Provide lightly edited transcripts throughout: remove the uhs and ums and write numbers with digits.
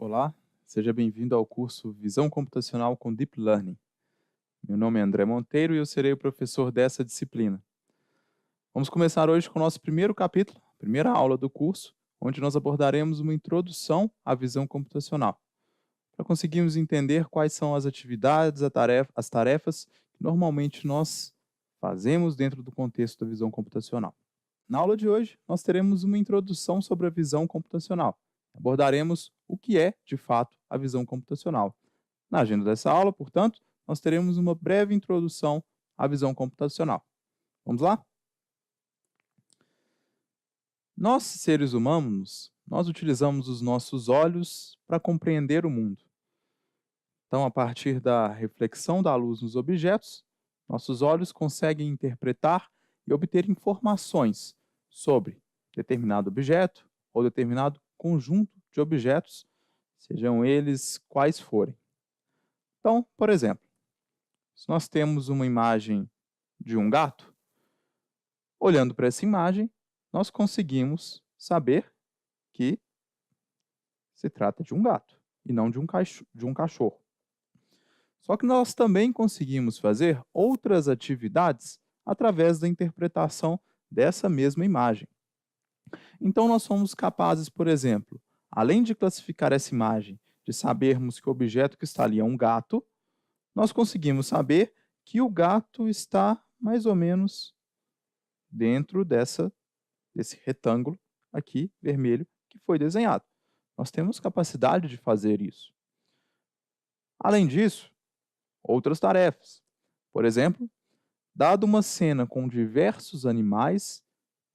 Olá, seja bem-vindo ao curso Visão Computacional com Deep Learning. Meu nome é André Monteiro e eu serei o professor dessa disciplina. Vamos começar hoje com o nosso primeiro capítulo, a primeira aula do curso, onde nós abordaremos uma introdução à visão computacional, para conseguirmos entender quais são as atividades, as tarefas que normalmente nós fazemos dentro do contexto da visão computacional. Na aula de hoje, nós teremos uma introdução sobre a visão computacional. Abordaremos o que é, de fato, a visão computacional. Na agenda dessa aula, portanto, nós teremos uma breve introdução à visão computacional. Vamos lá? Nós, seres humanos, nós utilizamos os nossos olhos para compreender o mundo. Então, a partir da reflexão da luz nos objetos, nossos olhos conseguem interpretar e obter informações sobre determinado objeto ou determinado conjunto de objetos, sejam eles quais forem. Então, por exemplo, se nós temos uma imagem de um gato, olhando para essa imagem, nós conseguimos saber que se trata de um gato e não de um cachorro. Só que nós também conseguimos fazer outras atividades através da interpretação dessa mesma imagem. Então, nós somos capazes, por exemplo, além de classificar essa imagem, de sabermos que o objeto que está ali é um gato, nós conseguimos saber que o gato está mais ou menos dentro desse retângulo aqui, vermelho, que foi desenhado. Nós temos capacidade de fazer isso. Além disso, outras tarefas. Por exemplo, dado uma cena com diversos animais,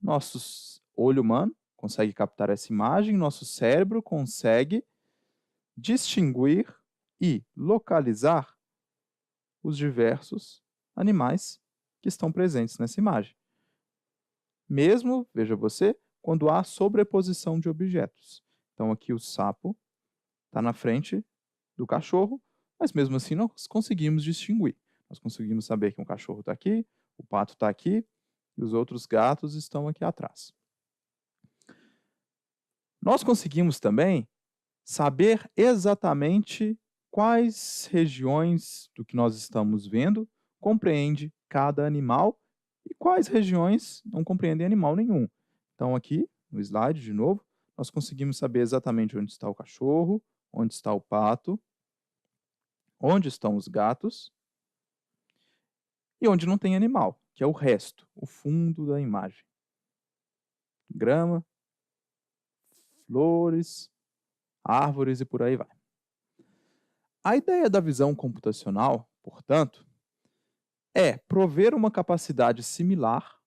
nosso olho humano consegue captar essa imagem, nosso cérebro consegue distinguir e localizar os diversos animais que estão presentes nessa imagem. Mesmo, veja você, quando há sobreposição de objetos. Então aqui o sapo está na frente do cachorro, mas mesmo assim nós conseguimos distinguir. Nós conseguimos saber que um cachorro está aqui, o pato está aqui e os outros gatos estão aqui atrás. Nós conseguimos também saber exatamente quais regiões do que nós estamos vendo compreende cada animal e quais regiões não compreendem animal nenhum. Então aqui, no slide, de novo, nós conseguimos saber exatamente onde está o cachorro, onde está o pato, onde estão os gatos e onde não tem animal, que é o resto, o fundo da imagem. Grama, flores, árvores e por aí vai. A ideia da visão computacional, portanto, é prover uma capacidade similar,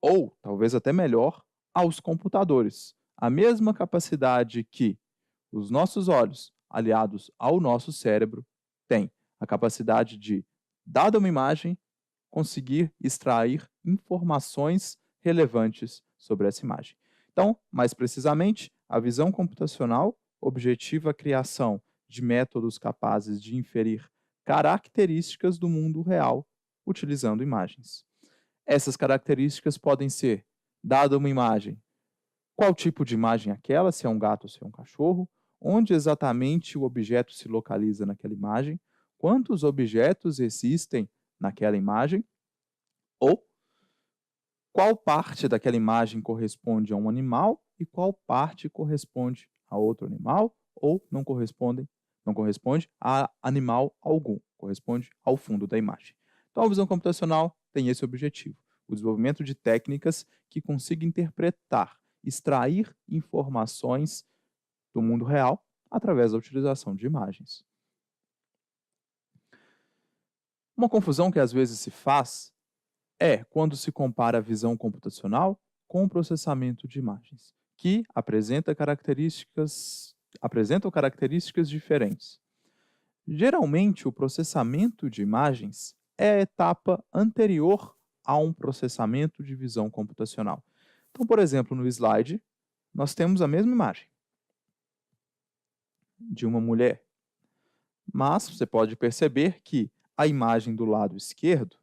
ou talvez até melhor, aos computadores. A mesma capacidade que os nossos olhos, aliados ao nosso cérebro, têm. A capacidade de, dada uma imagem, conseguir extrair informações relevantes sobre essa imagem. Então, mais precisamente, a visão computacional objetiva a criação de métodos capazes de inferir características do mundo real utilizando imagens. Essas características podem ser, dada uma imagem, qual tipo de imagem é aquela, se é um gato ou se é um cachorro, onde exatamente o objeto se localiza naquela imagem, quantos objetos existem naquela imagem, ou qual parte daquela imagem corresponde a um animal e qual parte corresponde a outro animal, ou não corresponde a animal algum, corresponde ao fundo da imagem. Então, a visão computacional tem esse objetivo, o desenvolvimento de técnicas que consigam interpretar, extrair informações do mundo real através da utilização de imagens. Uma confusão que às vezes se faz é quando se compara a visão computacional com o processamento de imagens, que apresentam características diferentes. Geralmente, o processamento de imagens é a etapa anterior a um processamento de visão computacional. Então, por exemplo, no slide, nós temos a mesma imagem de uma mulher, mas você pode perceber que a imagem do lado esquerdo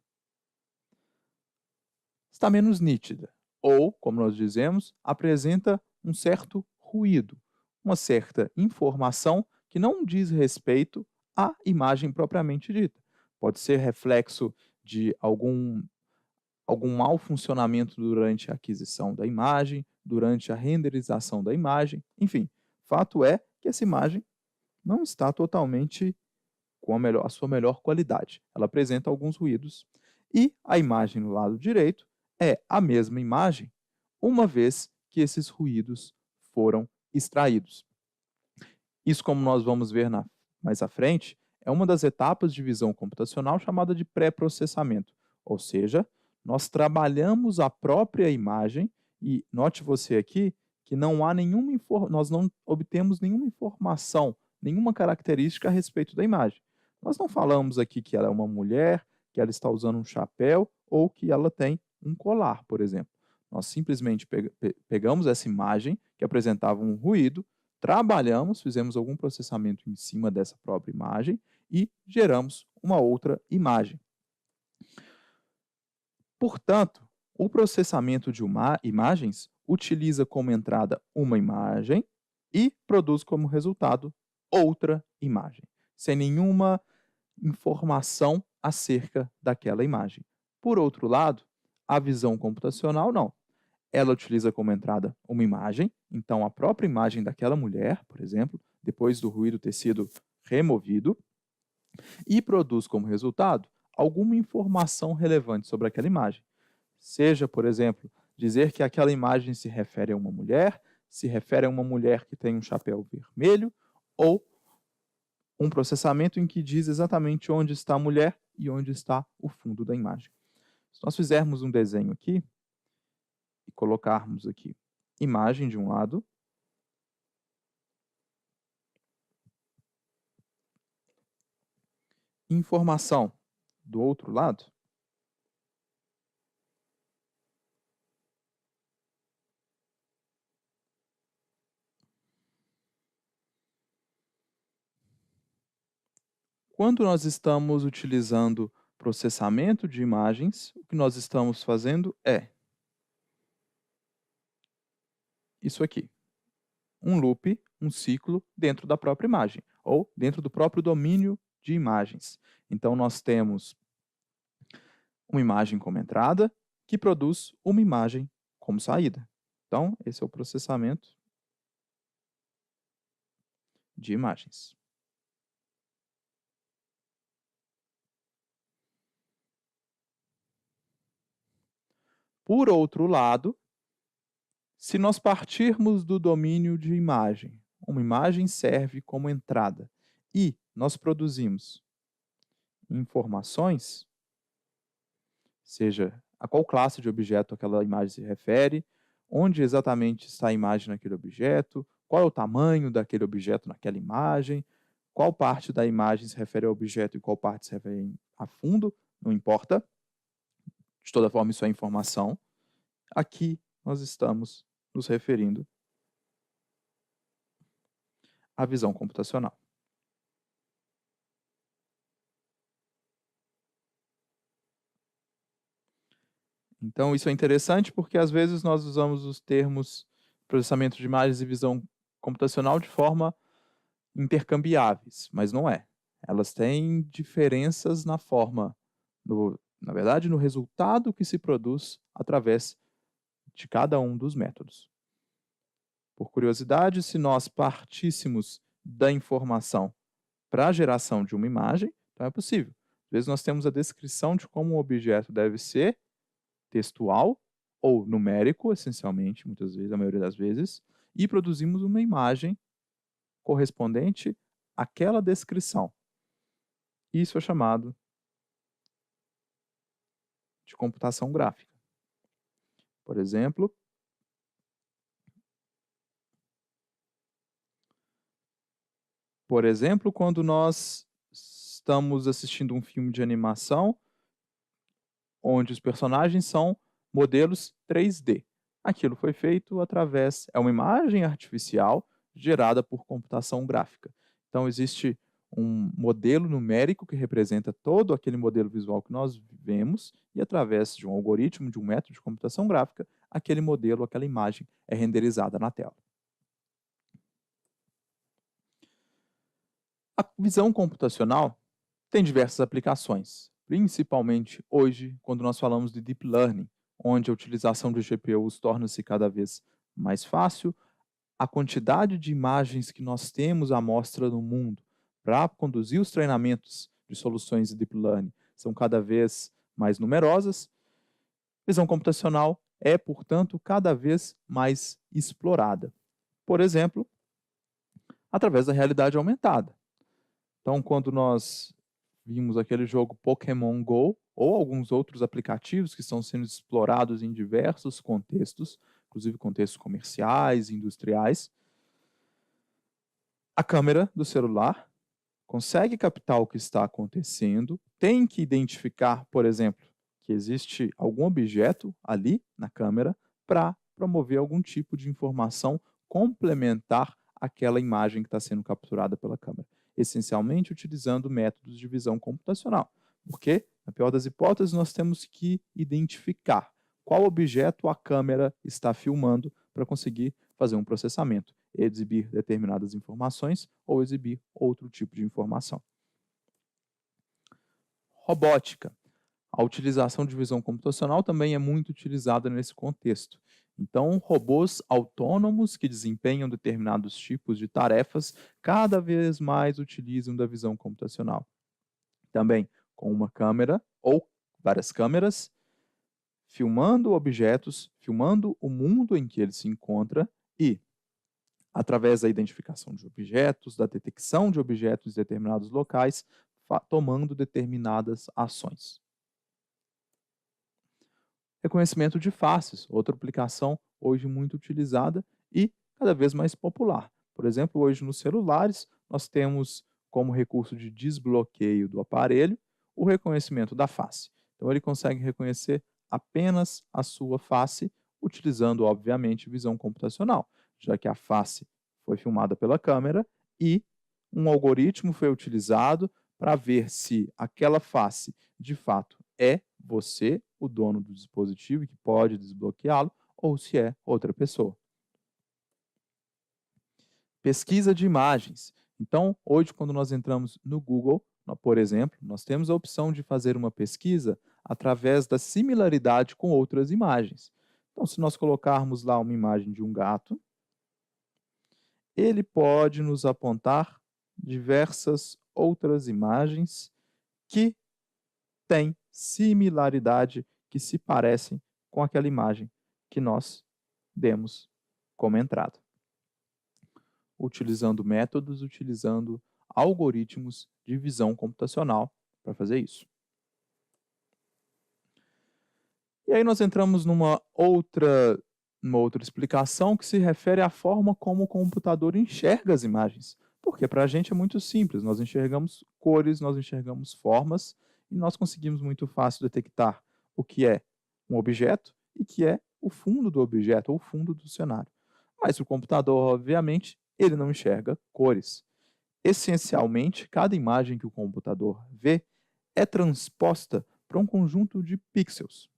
está menos nítida, ou, como nós dizemos, apresenta um certo ruído. uma certa informação que não diz respeito à imagem propriamente dita. Pode ser reflexo de algum mau funcionamento durante a aquisição da imagem, durante a renderização da imagem, enfim. Fato é que essa imagem não está totalmente com a sua melhor qualidade. Ela apresenta alguns ruídos. E a imagem no lado direito é a mesma imagem, uma vez que esses ruídos foram extraídos. Isso, como nós vamos ver mais à frente, é uma das etapas de visão computacional chamada de pré-processamento. Ou seja, nós trabalhamos a própria imagem e note você aqui que não há nós não obtemos nenhuma informação, nenhuma característica a respeito da imagem. Nós não falamos aqui que ela é uma mulher, que ela está usando um chapéu ou que ela tem um colar, por exemplo. Nós simplesmente pegamos essa imagem que apresentava um ruído, trabalhamos, fizemos algum processamento em cima dessa própria imagem e geramos uma outra imagem. Portanto, o processamento de imagens utiliza como entrada uma imagem e produz como resultado outra imagem, sem nenhuma informação acerca daquela imagem. Por outro lado, a visão computacional não. Ela utiliza como entrada uma imagem, então a própria imagem daquela mulher, por exemplo, depois do ruído ter sido removido, e produz como resultado alguma informação relevante sobre aquela imagem. Seja, por exemplo, dizer que aquela imagem se refere a uma mulher, se refere a uma mulher que tem um chapéu vermelho, ou um processamento em que diz exatamente onde está a mulher e onde está o fundo da imagem. Se nós fizermos um desenho aqui, e colocarmos aqui imagem de um lado, informação do outro lado, quando nós estamos utilizando processamento de imagens, o que nós estamos fazendo é isso aqui, um loop, um ciclo dentro da própria imagem, ou dentro do próprio domínio de imagens. Então, nós temos uma imagem como entrada, que produz uma imagem como saída. Então, esse é o processamento de imagens. Por outro lado, se nós partirmos do domínio de imagem, uma imagem serve como entrada e nós produzimos informações, seja a qual classe de objeto aquela imagem se refere, onde exatamente está a imagem naquele objeto, qual é o tamanho daquele objeto naquela imagem, qual parte da imagem se refere ao objeto e qual parte se refere a fundo, não importa. De toda forma, isso é informação. Aqui nós estamos nos referindo à visão computacional. Então, isso é interessante porque, às vezes, nós usamos os termos processamento de imagens e visão computacional de forma intercambiáveis, mas não é. Elas têm diferenças na forma, na verdade, no resultado que se produz através de cada um dos métodos. Por curiosidade, se nós partíssemos da informação para a geração de uma imagem, então é possível. Às vezes nós temos a descrição de como um objeto deve ser, textual ou numérico, essencialmente, muitas vezes, a maioria das vezes, e produzimos uma imagem correspondente àquela descrição. Isso é chamado de computação gráfica. Por exemplo, quando nós estamos assistindo um filme de animação, onde os personagens são modelos 3D. Aquilo foi feito é uma imagem artificial gerada por computação gráfica. Então, existe um modelo numérico que representa todo aquele modelo visual que nós vemos e, através de um algoritmo, de um método de computação gráfica, aquele modelo, aquela imagem é renderizada na tela. A visão computacional tem diversas aplicações, principalmente hoje, quando nós falamos de Deep Learning, onde a utilização de GPUs torna-se cada vez mais fácil, a quantidade de imagens que nós temos à mostra no mundo para conduzir os treinamentos de soluções de Deep Learning são cada vez mais numerosas. Visão computacional é, portanto, cada vez mais explorada. Por exemplo, através da realidade aumentada. Então, quando nós vimos aquele jogo Pokémon Go ou alguns outros aplicativos que estão sendo explorados em diversos contextos, inclusive contextos comerciais, industriais, a câmera do celular consegue captar o que está acontecendo, tem que identificar, por exemplo, que existe algum objeto ali na câmera para promover algum tipo de informação complementar àquela imagem que está sendo capturada pela câmera, essencialmente utilizando métodos de visão computacional. Porque, na pior das hipóteses, nós temos que identificar qual objeto a câmera está filmando para conseguir fazer um processamento, exibir determinadas informações ou exibir outro tipo de informação. Robótica. A utilização de visão computacional também é muito utilizada nesse contexto. Então, robôs autônomos que desempenham determinados tipos de tarefas cada vez mais utilizam da visão computacional. Também com uma câmera ou várias câmeras, filmando objetos, filmando o mundo em que ele se encontra e, através da identificação de objetos, da detecção de objetos em determinados locais, tomando determinadas ações. Reconhecimento de faces, outra aplicação hoje muito utilizada e cada vez mais popular. Por exemplo, hoje nos celulares, nós temos como recurso de desbloqueio do aparelho o reconhecimento da face. Então, ele consegue reconhecer apenas a sua face, utilizando, obviamente, visão computacional, já que a face foi filmada pela câmera e um algoritmo foi utilizado para ver se aquela face, de fato, é você, o dono do dispositivo, que pode desbloqueá-lo, ou se é outra pessoa. Pesquisa de imagens. Então, hoje, quando nós entramos no Google, por exemplo, nós temos a opção de fazer uma pesquisa através da similaridade com outras imagens. Então, se nós colocarmos lá uma imagem de um gato, ele pode nos apontar diversas outras imagens que têm similaridade, que se parecem com aquela imagem que nós demos como entrada. Utilizando métodos, utilizando algoritmos de visão computacional para fazer isso. E aí nós entramos numa outra explicação que se refere à forma como o computador enxerga as imagens. Porque para a gente é muito simples, nós enxergamos cores, nós enxergamos formas, e nós conseguimos muito fácil detectar o que é um objeto e que é o fundo do objeto, ou o fundo do cenário. Mas o computador, obviamente, ele não enxerga cores. Essencialmente, cada imagem que o computador vê é transposta para um conjunto de pixels,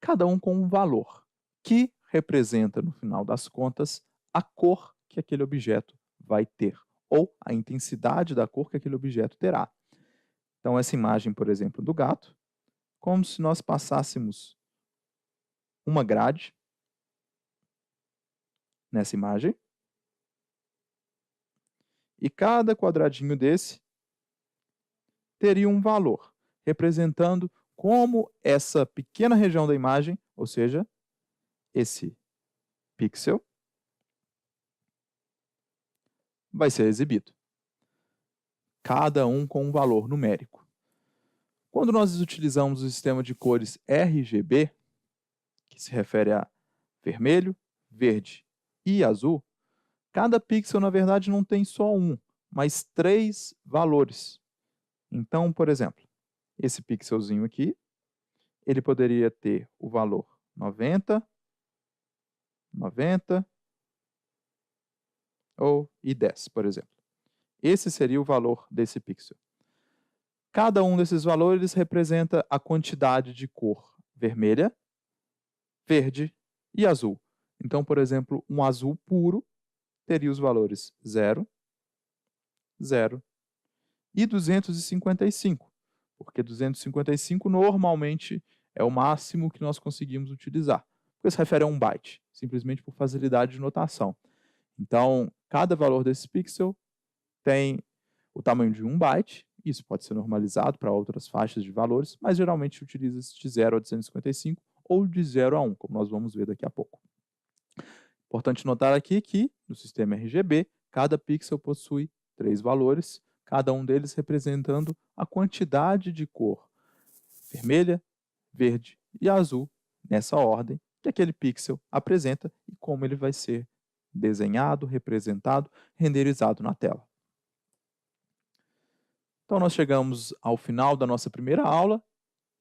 cada um com um valor, que representa, no final das contas, a cor que aquele objeto vai ter, ou a intensidade da cor que aquele objeto terá. Então, essa imagem, por exemplo, do gato, como se nós passássemos uma grade nessa imagem, e cada quadradinho desse teria um valor, representando como essa pequena região da imagem, ou seja, esse pixel, vai ser exibido. Cada um com um valor numérico. Quando nós utilizamos o sistema de cores RGB, que se refere a vermelho, verde e azul, cada pixel, na verdade, não tem só um, mas 3 valores. Então, por exemplo, esse pixelzinho aqui, ele poderia ter o valor 90, 90 e 10, por exemplo. Esse seria o valor desse pixel. Cada um desses valores representa a quantidade de cor vermelha, verde e azul. Então, por exemplo, um azul puro teria os valores 0, 0 e 255, porque 255 normalmente é o máximo que nós conseguimos utilizar, porque se refere a 1 byte, simplesmente por facilidade de notação. Então, cada valor desse pixel tem o tamanho de 1 byte, isso pode ser normalizado para outras faixas de valores, mas geralmente utiliza-se de 0 a 255 ou de 0 a 1, como nós vamos ver daqui a pouco. Importante notar aqui que, no sistema RGB, cada pixel possui 3 valores, cada um deles representando a quantidade de cor vermelha, verde e azul, nessa ordem que aquele pixel apresenta e como ele vai ser desenhado, representado, renderizado na tela. Então, nós chegamos ao final da nossa primeira aula,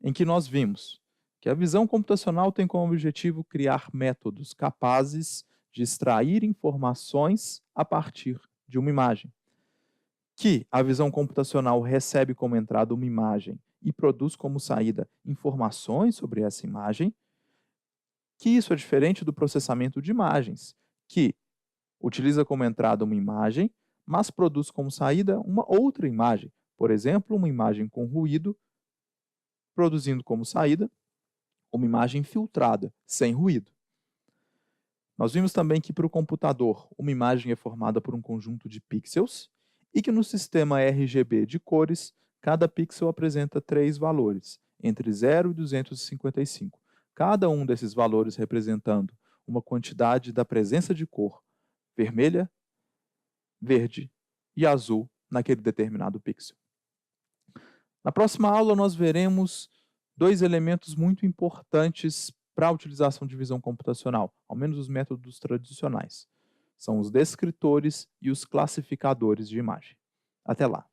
em que nós vimos que a visão computacional tem como objetivo criar métodos capazes de extrair informações a partir de uma imagem. Que a visão computacional recebe como entrada uma imagem e produz como saída informações sobre essa imagem, que isso é diferente do processamento de imagens, que utiliza como entrada uma imagem, mas produz como saída uma outra imagem, por exemplo, uma imagem com ruído, produzindo como saída uma imagem filtrada, sem ruído. Nós vimos também que para o computador uma imagem é formada por um conjunto de pixels e que no sistema RGB de cores, cada pixel apresenta 3 valores, entre 0 e 255. Cada um desses valores representando uma quantidade da presença de cor vermelha, verde e azul naquele determinado pixel. Na próxima aula nós veremos 2 elementos muito importantes para a utilização de visão computacional, ao menos os métodos tradicionais. São os descritores e os classificadores de imagem. Até lá!